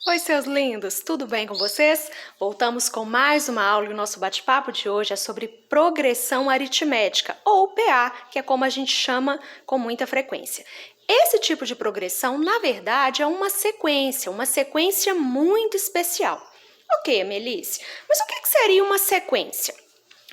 Oi, seus lindos, tudo bem com vocês? Voltamos com mais uma aula e o nosso bate-papo de hoje é sobre progressão aritmética, ou PA, que é como a gente chama com muita frequência. Esse tipo de progressão, na verdade, é uma sequência muito especial. Ok, Melisse, mas o que seria uma sequência?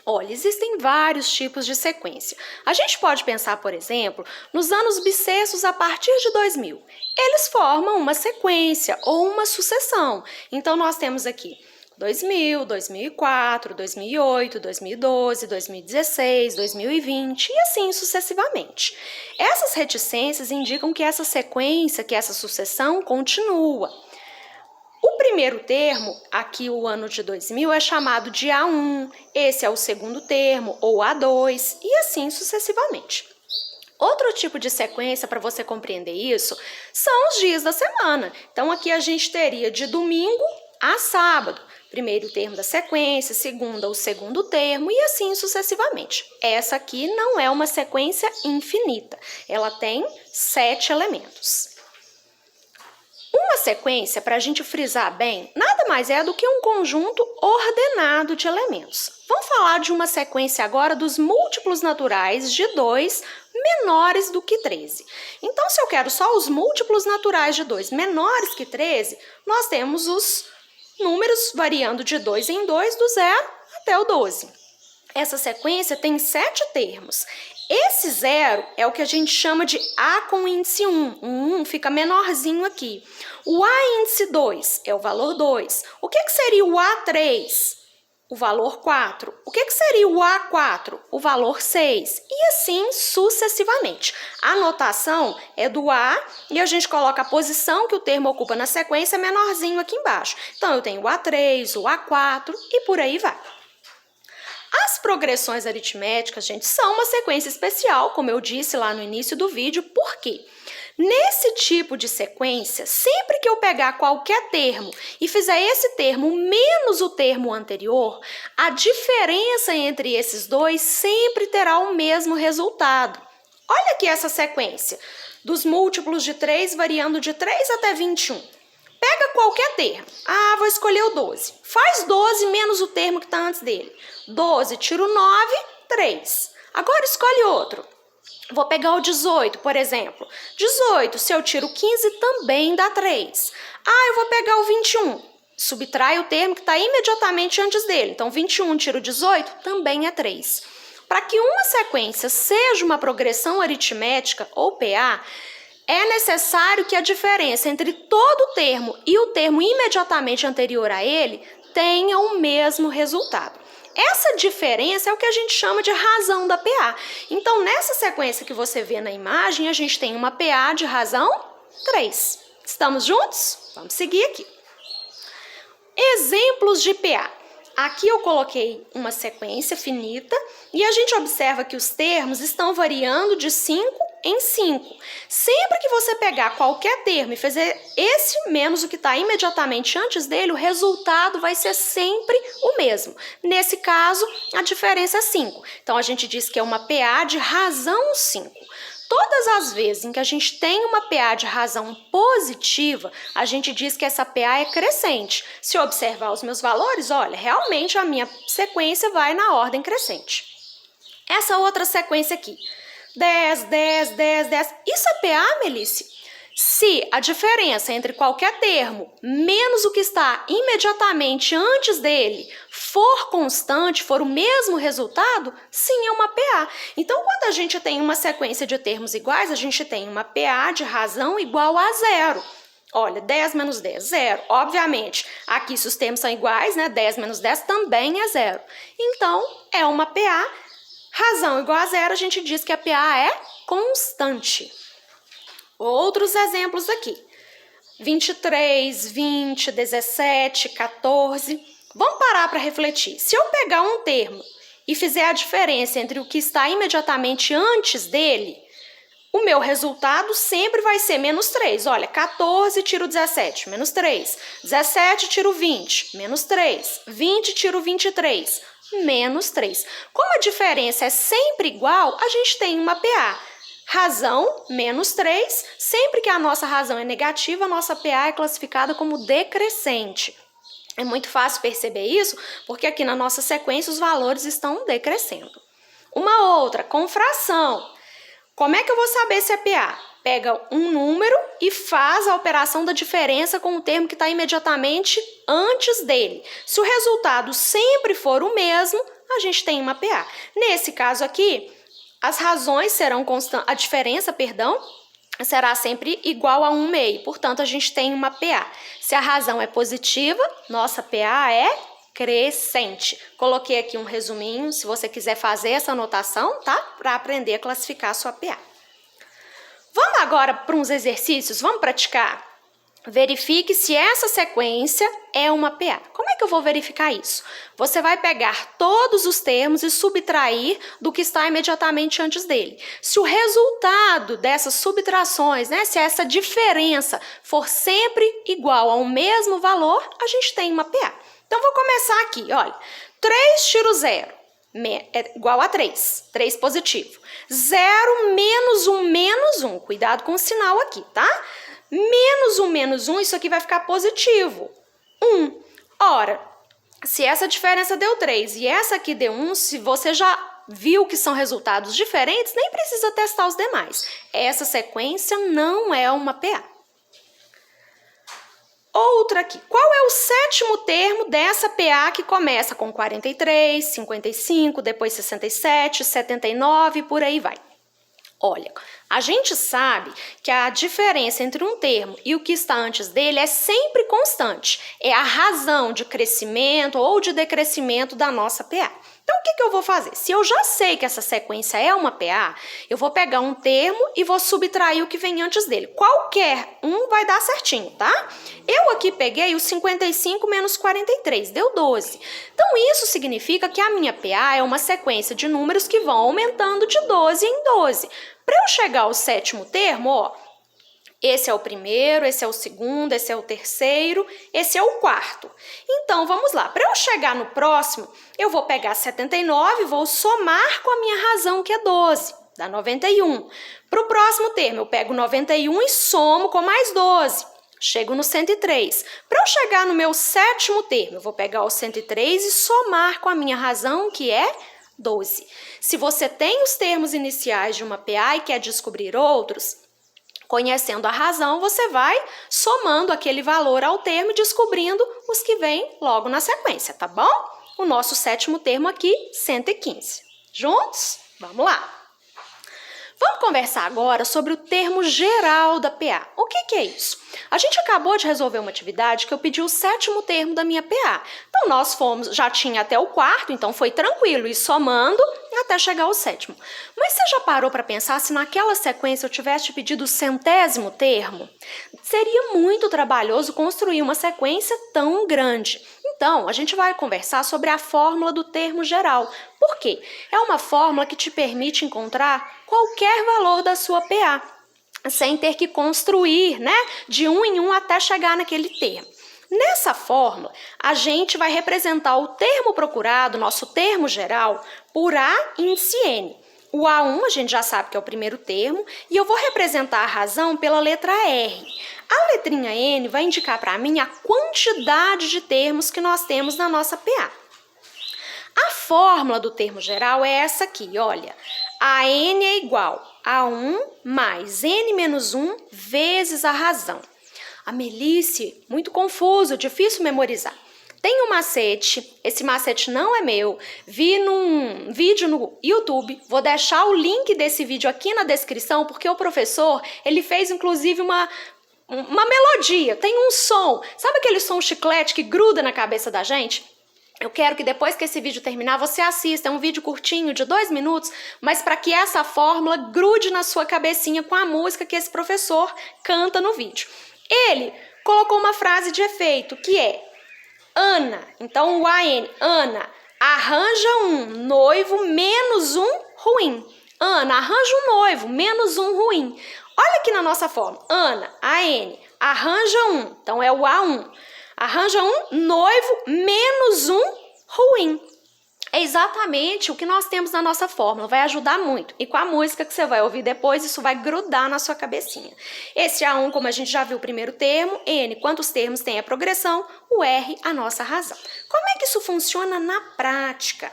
Olha, existem vários tipos de sequência. A gente pode pensar, por exemplo, nos anos bissextos a partir de 2000. Eles formam uma sequência ou uma sucessão. Então, nós temos aqui 2000, 2004, 2008, 2012, 2016, 2020 e assim sucessivamente. Essas reticências indicam que essa sequência, que essa sucessão continua. O primeiro termo, aqui o ano de 2000, é chamado de A1, esse é o segundo termo, ou A2, e assim sucessivamente. Outro tipo de sequência, para você compreender isso, são os dias da semana. Então, aqui a gente teria de domingo a sábado. Primeiro termo da sequência, segunda o segundo termo e assim sucessivamente. Essa aqui não é uma sequência infinita, ela tem 7 elementos. Uma sequência, para a gente frisar bem, nada mais é do que um conjunto ordenado de elementos. Vamos falar de uma sequência agora dos múltiplos naturais de 2 menores do que 13. Então, se eu quero só os múltiplos naturais de 2 menores que 13, nós temos os números variando de 2 em 2, do 0 até o 12. Essa sequência tem 7 termos. Esse 0 é o que a gente chama de A com índice 1. O 1 fica menorzinho aqui. O A índice 2 é o valor 2. O que seria o A3? O valor 4. O que seria o A4? O valor 6. E assim sucessivamente. A notação é do A e a gente coloca a posição que o termo ocupa na sequência menorzinho aqui embaixo. Então, eu tenho o A3, o A4 e por aí vai. As progressões aritméticas, gente, são uma sequência especial, como eu disse lá no início do vídeo, por quê? Nesse tipo de sequência, sempre que eu pegar qualquer termo e fizer esse termo menos o termo anterior, a diferença entre esses dois sempre terá o mesmo resultado. Olha aqui essa sequência, dos múltiplos de 3 variando de 3 até 21. Pega qualquer termo. Vou escolher o 12. Faz 12 menos o termo que está antes dele. 12, tiro 9, 3. Agora escolhe outro. Vou pegar o 18, por exemplo. 18, se eu tiro 15, também dá 3. Eu vou pegar o 21. Subtrai o termo que está imediatamente antes dele. Então, 21 tiro 18, também é 3. Para que uma sequência seja uma progressão aritmética, ou PA, é necessário que a diferença entre todo o termo e o termo imediatamente anterior a ele tenha o mesmo resultado. Essa diferença é o que a gente chama de razão da PA. Então, nessa sequência que você vê na imagem, a gente tem uma PA de razão 3. Estamos juntos? Vamos seguir aqui. Exemplos de PA. Aqui eu coloquei uma sequência finita e a gente observa que os termos estão variando de 5 em 5. Sempre que você pegar qualquer termo e fazer esse menos o que está imediatamente antes dele, o resultado vai ser sempre o mesmo. Nesse caso, a diferença é 5. Então, a gente diz que é uma PA de razão 5. Todas as vezes em que a gente tem uma PA de razão positiva, a gente diz que essa PA é crescente. Se eu observar os meus valores, olha, realmente a minha sequência vai na ordem crescente. Essa outra sequência aqui, 10, 10, 10, 10, isso é PA, Melisse? Se a diferença entre qualquer termo menos o que está imediatamente antes dele for constante, for o mesmo resultado, sim, é uma PA. Então, quando a gente tem uma sequência de termos iguais, a gente tem uma PA de razão igual a 0. Olha, 10 menos 10, 0. Obviamente, aqui se os termos são iguais, né? 10 menos 10 também é 0. Então, é uma PA, razão igual a 0, a gente diz que a PA é constante. Outros exemplos aqui, 23, 20, 17, 14. Vamos parar para refletir. Se eu pegar um termo e fizer a diferença entre o que está imediatamente antes dele, o meu resultado sempre vai ser menos 3. Olha, 14 tiro 17, menos 3. 17 tiro 20, menos 3. 20 tiro 23, menos 3. Como a diferença é sempre igual, a gente tem uma PA. Razão, menos 3. Sempre que a nossa razão é negativa, a nossa PA é classificada como decrescente. É muito fácil perceber isso, porque aqui na nossa sequência os valores estão decrescendo. Uma outra, com fração. Como é que eu vou saber se é PA? Pega um número e faz a operação da diferença com o termo que está imediatamente antes dele. Se o resultado sempre for o mesmo, a gente tem uma PA. Nesse caso aqui, as razões serão constantes, a diferença, será sempre igual a 1/2. Portanto, a gente tem uma PA. Se a razão é positiva, nossa PA é crescente. Coloquei aqui um resuminho, se você quiser fazer essa anotação, tá? Para aprender a classificar a sua PA. Vamos agora para uns exercícios, vamos praticar? Verifique se essa sequência é uma PA. Como é que eu vou verificar isso? Você vai pegar todos os termos e subtrair do que está imediatamente antes dele. Se o resultado dessas subtrações, se essa diferença for sempre igual ao mesmo valor, a gente tem uma PA. Então, vou começar aqui, olha. 3 tiro 0 é igual a 3. 3 positivo. 0 menos 1 menos 1. Cuidado com o sinal aqui, tá? Menos 1, isso aqui vai ficar positivo. 1. Ora, se essa diferença deu 3 e essa aqui deu 1, se você já viu que são resultados diferentes, nem precisa testar os demais. Essa sequência não é uma PA. Outra aqui. Qual é o 7º termo dessa PA que começa com 43, 55, depois 67, 79 e por aí vai? Olha, a gente sabe que a diferença entre um termo e o que está antes dele é sempre constante. É a razão de crescimento ou de decrescimento da nossa PA. Então, o que eu vou fazer? Se eu já sei que essa sequência é uma PA, eu vou pegar um termo e vou subtrair o que vem antes dele. Qualquer um vai dar certinho, tá? Eu aqui peguei o 55 menos 43, deu 12. Então, isso significa que a minha PA é uma sequência de números que vão aumentando de 12 em 12. Para eu chegar ao 7º termo, ó, esse é o primeiro, esse é o segundo, esse é o terceiro, esse é o 4º. Então, vamos lá. Para eu chegar no próximo, eu vou pegar 79 e vou somar com a minha razão, que é 12, dá 91. Para o próximo termo, eu pego 91 e somo com mais 12. Chego no 103. Para eu chegar no meu 7º termo, eu vou pegar o 103 e somar com a minha razão, que é 12. Se você tem os termos iniciais de uma PA e quer descobrir outros, conhecendo a razão, você vai somando aquele valor ao termo e descobrindo os que vêm logo na sequência, tá bom? O nosso 7º termo aqui, 115. Juntos? Vamos lá! Vamos conversar agora sobre o termo geral da PA. O que é isso? A gente acabou de resolver uma atividade que eu pedi o 7º termo da minha PA. Então, nós já tinha até o 4º, então foi tranquilo, ir somando até chegar ao 7º. Mas você já parou para pensar se naquela sequência eu tivesse pedido o 100º termo? Seria muito trabalhoso construir uma sequência tão grande. Então, a gente vai conversar sobre a fórmula do termo geral. Por quê? É uma fórmula que te permite encontrar qualquer valor da sua PA, sem ter que construir, de um em um até chegar naquele termo. Nessa fórmula, a gente vai representar o termo procurado, nosso termo geral, por A índice N. O A1 a gente já sabe que é o primeiro termo, e eu vou representar a razão pela letra R. A letrinha N vai indicar para mim a quantidade de termos que nós temos na nossa PA. A fórmula do termo geral é essa aqui, olha. A N é igual a 1 mais N menos 1 vezes a razão. A Melisse, muito confuso, difícil memorizar. Tem um macete, esse macete não é meu, vi num vídeo no YouTube, vou deixar o link desse vídeo aqui na descrição, porque o professor, ele fez inclusive uma melodia, tem um som, sabe aquele som chiclete que gruda na cabeça da gente? Eu quero que depois que esse vídeo terminar, você assista, é um vídeo curtinho de 2 minutos, mas para que essa fórmula grude na sua cabecinha com a música que esse professor canta no vídeo. Ele colocou uma frase de efeito, que é Ana, então o AN, Ana, arranja um noivo menos um ruim. Ana, arranja um noivo menos um ruim. Olha aqui na nossa fórmula, Ana, AN, arranja um, então é o A1. Arranja um noivo menos um ruim. É exatamente o que nós temos na nossa fórmula, vai ajudar muito. E com a música que você vai ouvir depois, isso vai grudar na sua cabecinha. Esse A1, como a gente já viu o primeiro termo, N, quantos termos tem a progressão, o R, a nossa razão. Como é que isso funciona na prática?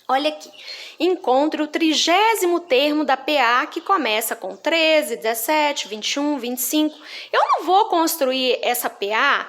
Olha aqui, encontre o 30º termo da PA que começa com 13, 17, 21, 25. Eu não vou construir essa PA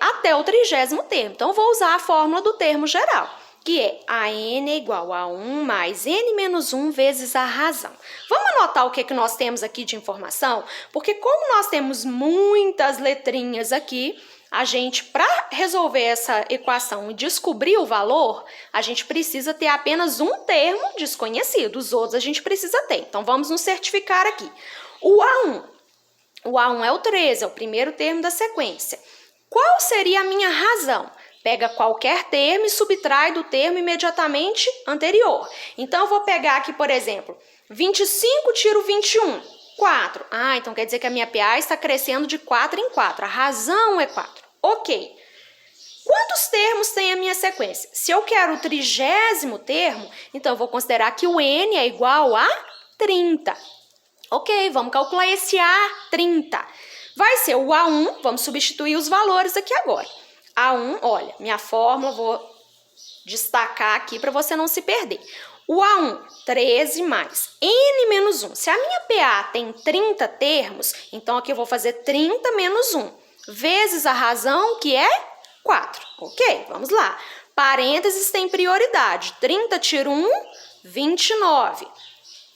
até o 30º termo, então eu vou usar a fórmula do termo geral, que é AN é igual a 1 mais N menos 1 vezes a razão. Vamos anotar o que nós temos aqui de informação? Porque como nós temos muitas letrinhas aqui, a gente, para resolver essa equação e descobrir o valor, a gente precisa ter apenas um termo desconhecido, os outros a gente precisa ter. Então, vamos nos certificar aqui. O A1 é o 13, é o primeiro termo da sequência. Qual seria a minha razão? Pega qualquer termo e subtrai do termo imediatamente anterior. Então, eu vou pegar aqui, por exemplo, 25 tiro 21, 4. Ah, então quer dizer que a minha PA está crescendo de 4 em 4. A razão é 4. Ok. Quantos termos tem a minha sequência? Se eu quero o 30º termo, então eu vou considerar que o N é igual a 30. Ok, vamos calcular esse A, 30. Vai ser o A1, vamos substituir os valores aqui agora. A1, olha, minha fórmula, vou destacar aqui para você não se perder. O A1, 13 mais N menos 1. Se a minha PA tem 30 termos, então aqui eu vou fazer 30 menos 1, vezes a razão, que é 4. Ok, vamos lá. Parênteses tem prioridade. 30 tiro 1, 29.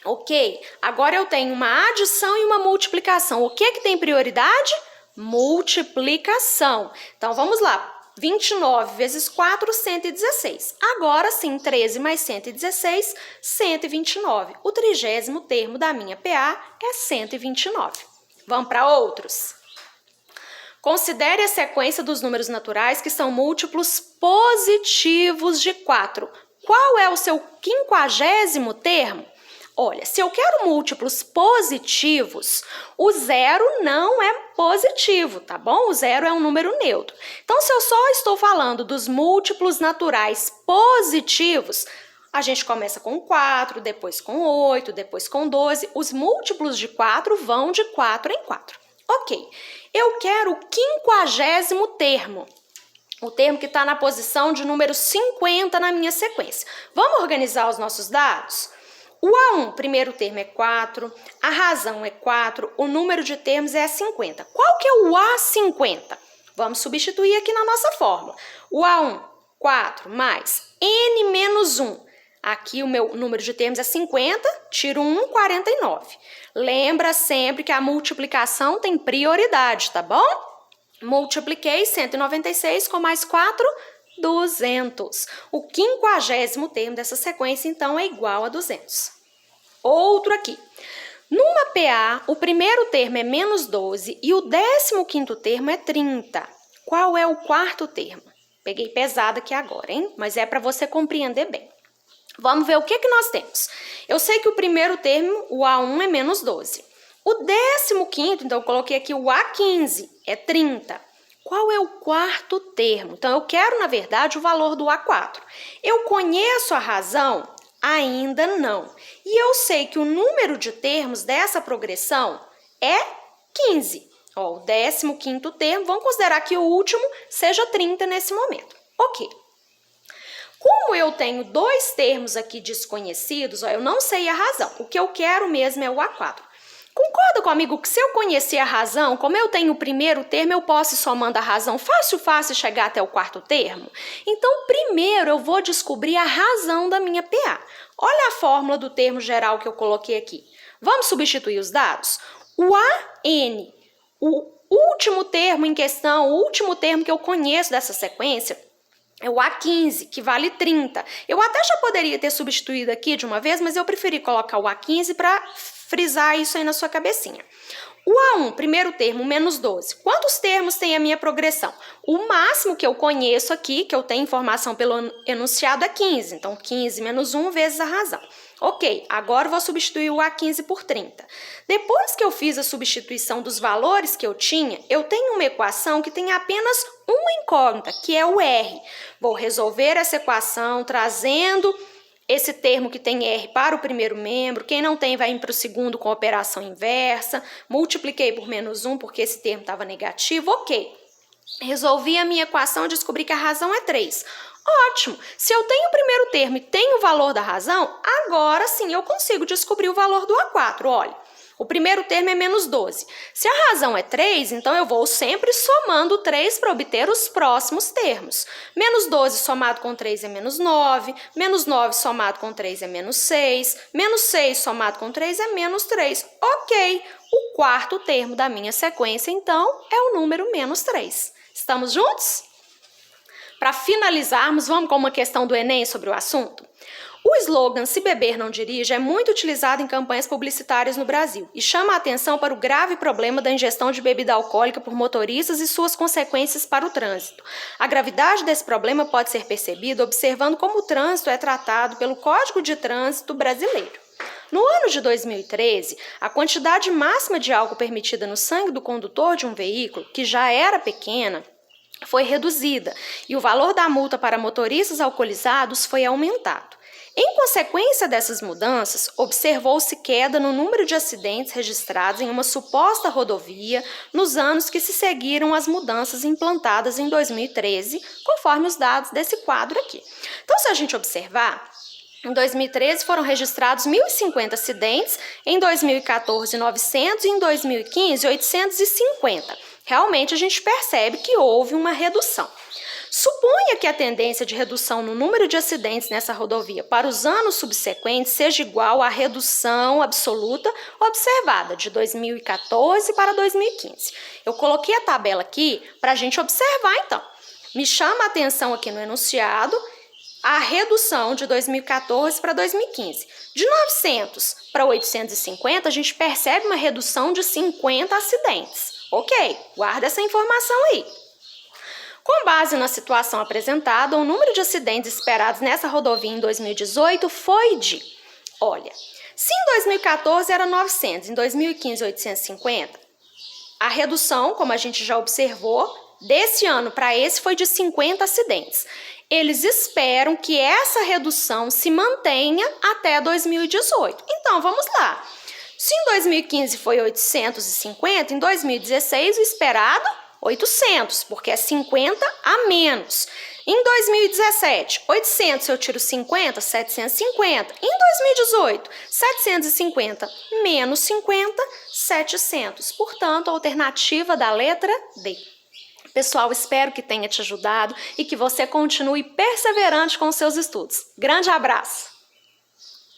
Ok, agora eu tenho uma adição e uma multiplicação. O que tem prioridade? Multiplicação. Então, vamos lá. 29 vezes 4, 116. Agora sim, 13 mais 116, 129. O 30º termo da minha PA é 129. Vamos para outros? Considere a sequência dos números naturais que são múltiplos positivos de 4. Qual é o seu 50º termo? Olha, se eu quero múltiplos positivos, o zero não é positivo, tá bom? O zero é um número neutro. Então, se eu só estou falando dos múltiplos naturais positivos, a gente começa com 4, depois com 8, depois com 12. Os múltiplos de 4 vão de 4 em 4. Ok, eu quero o 50º termo. O termo que está na posição de número 50 na minha sequência. Vamos organizar os nossos dados? O A1, primeiro termo é 4, a razão é 4, o número de termos é 50. Qual que é o A50? Vamos substituir aqui na nossa fórmula. O A1, 4 mais N menos 1. Aqui o meu número de termos é 50, tiro 1, 49. Lembra sempre que a multiplicação tem prioridade, tá bom? Multipliquei 196 com mais 4, 200. O 50º termo dessa sequência, então, é igual a 200. Outro aqui. Numa PA, o primeiro termo é menos 12 e o 15º termo é 30. Qual é o quarto termo? Peguei pesado aqui agora, hein? Mas é para você compreender bem. Vamos ver o que nós temos. Eu sei que o primeiro termo, o A1, é menos 12. O 15º, então eu coloquei aqui o A15, é 30. Qual é o quarto termo? Então, eu quero, na verdade, o valor do A4. Eu conheço a razão? Ainda não. E eu sei que o número de termos dessa progressão é 15. Ó, o 15º termo, vamos considerar que o último seja 30 nesse momento. Ok. Como eu tenho dois termos aqui desconhecidos, ó, eu não sei a razão. O que eu quero mesmo é o A4. Concorda comigo que se eu conhecer a razão, como eu tenho o primeiro termo, eu posso ir somando a razão fácil chegar até o quarto termo? Então, primeiro eu vou descobrir a razão da minha PA. Olha a fórmula do termo geral que eu coloquei aqui. Vamos substituir os dados? O AN, o último termo em questão, o último termo que eu conheço dessa sequência, é o A15, que vale 30. Eu até já poderia ter substituído aqui de uma vez, mas eu preferi colocar o A15 para frisar isso aí na sua cabecinha. O A1, primeiro termo, menos 12. Quantos termos tem a minha progressão? O máximo que eu conheço aqui, que eu tenho informação pelo enunciado, é 15. Então, 15 menos 1 vezes a razão. Ok, agora eu vou substituir o A15 por 30. Depois que eu fiz a substituição dos valores que eu tinha, eu tenho uma equação que tem apenas uma incógnita, que é o R. Vou resolver essa equação trazendo esse termo que tem R para o primeiro membro. Quem não tem vai ir para o segundo com operação inversa. Multipliquei por menos 1 porque esse termo estava negativo. Ok, resolvi a minha equação e descobri que a razão é 3. Ótimo! Se eu tenho o primeiro termo e tenho o valor da razão, agora sim eu consigo descobrir o valor do A4. Olha, o primeiro termo é menos 12. Se a razão é 3, então eu vou sempre somando 3 para obter os próximos termos. Menos 12 somado com 3 é menos 9, menos 9 somado com 3 é menos 6, menos 6 somado com 3 é menos 3. Ok, o quarto termo da minha sequência, então, é o número menos 3. Estamos juntos? Para finalizarmos, vamos com uma questão do Enem sobre o assunto? O slogan "Se beber, não dirija" é muito utilizado em campanhas publicitárias no Brasil e chama a atenção para o grave problema da ingestão de bebida alcoólica por motoristas e suas consequências para o trânsito. A gravidade desse problema pode ser percebida observando como o trânsito é tratado pelo Código de Trânsito Brasileiro. No ano de 2013, a quantidade máxima de álcool permitida no sangue do condutor de um veículo, que já era pequena, foi reduzida e o valor da multa para motoristas alcoolizados foi aumentado. Em consequência dessas mudanças, observou-se queda no número de acidentes registrados em uma suposta rodovia nos anos que se seguiram às mudanças implantadas em 2013, conforme os dados desse quadro aqui. Então, se a gente observar, em 2013 foram registrados 1.050 acidentes, em 2014 900 e em 2015 850. Realmente a gente percebe que houve uma redução. Suponha que a tendência de redução no número de acidentes nessa rodovia para os anos subsequentes seja igual à redução absoluta observada de 2014 para 2015. Eu coloquei a tabela aqui para a gente observar então. Me chama a atenção aqui no enunciado a redução de 2014 para 2015. De 900 para 850, a gente percebe uma redução de 50 acidentes. Ok, guarda essa informação aí. Com base na situação apresentada, o número de acidentes esperados nessa rodovia em 2018 foi de, olha, se em 2014 era 900, em 2015 850, a redução, como a gente já observou, desse ano para esse foi de 50 acidentes. Eles esperam que essa redução se mantenha até 2018. Então, vamos lá. Se em 2015 foi 850, em 2016 o esperado 800, porque é 50 a menos. Em 2017, 800 eu tiro 50, 750. Em 2018, 750 menos 50, 700. Portanto, a alternativa da letra D. Pessoal, espero que tenha te ajudado e que você continue perseverante com os seus estudos. Grande abraço!